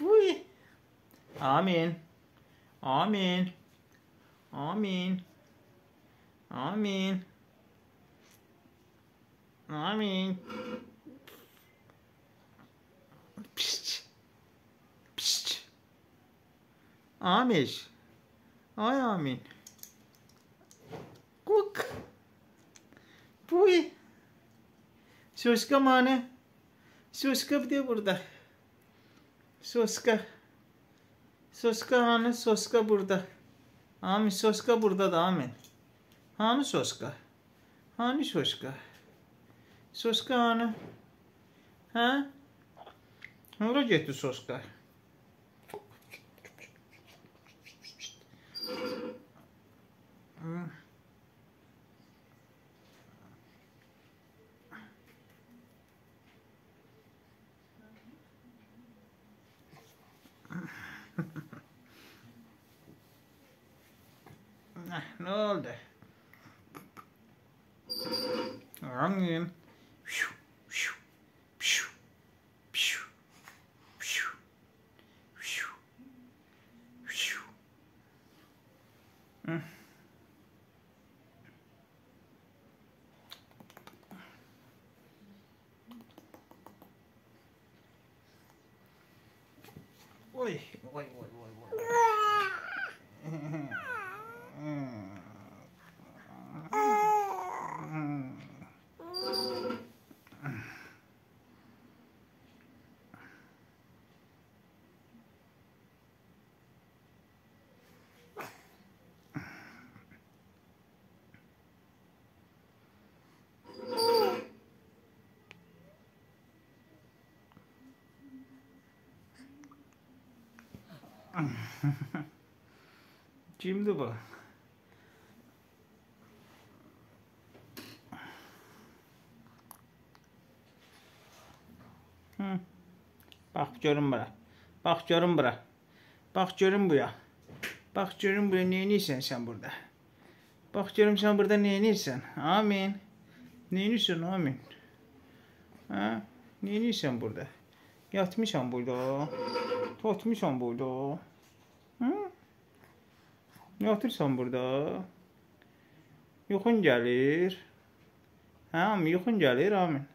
Uy. Amin. Amin. Amin. Amin. Amin. Pişt. Pişt. Amiş. Ay amin. Kuk. Uy. Soska mane. Soska bir de burada. Soska. Soska hani soska burada. Amin soska burada da amin. Hani soska. Hani soska. Soska hani. Ha? Ora getdi soska. Ne oldu? Amin. Oy, oy, oy, oy, oy. Kimdi bu? Bak görün bura. Bak görün bura. Bak görün buya. Bak görün buya neyinirsən sen burada? Bak görüm sen burada neyinirsən? Amin. Neyinirsən amin? Ha? Neyinirsən burada? Yatmışam burada. Tutmuşam burada. Hı? Yatırsan burada. Yuxun gəlir. Hə, amin, yuxun gəlir, amin.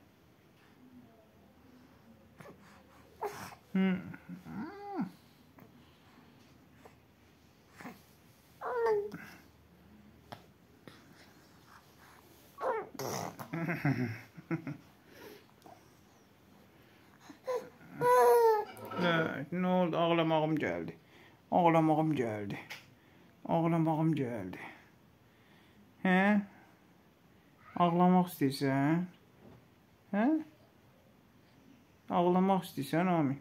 Evet, ne oldu? Ağlamağım geldi. Ağlamağım geldi. Ağlamağım geldi. He? Ağlamaq istəyirsən? He? Ağlamaq istəyirsən, amin.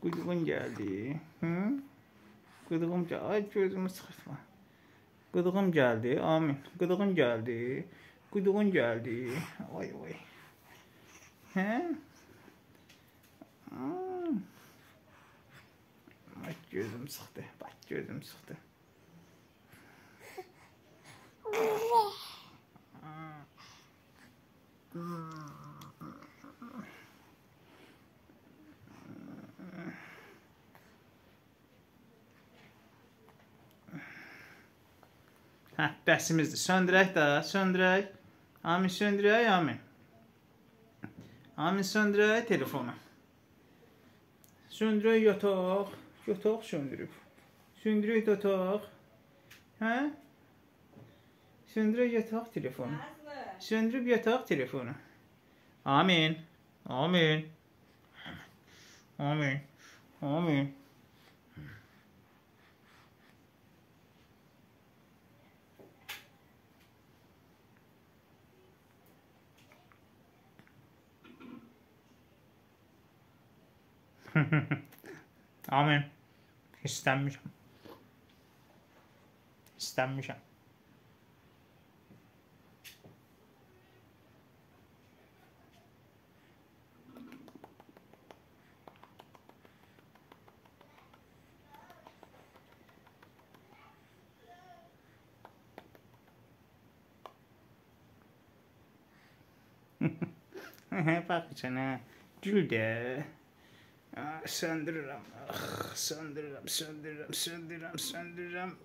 Kuyruğun geldi. Hı? Kuyruğum geldi. Ay gözümü sıkışma. Kuyruğum geldi. Amin. Kuyruğum geldi. Kuyruğun geldi. Oy oy. He? Bak gözüm sıktı. Bak gözüm sıktı. Hə, bəsimizdir. Söndürək də, söndürək. Amin, söndürək, amin. Amin, söndürək telefonu. Söndürək yataq. Yataq söndürüb. Söndürək yataq. Hə? Söndürək yataq telefonu. Söndürüb yataq telefonu. Amin. Amin. Amin. Amin. Amin. İstenmişim. İstenmişim. Bak sana. Gül de. Söndürürüm. Ah, söndürürüm.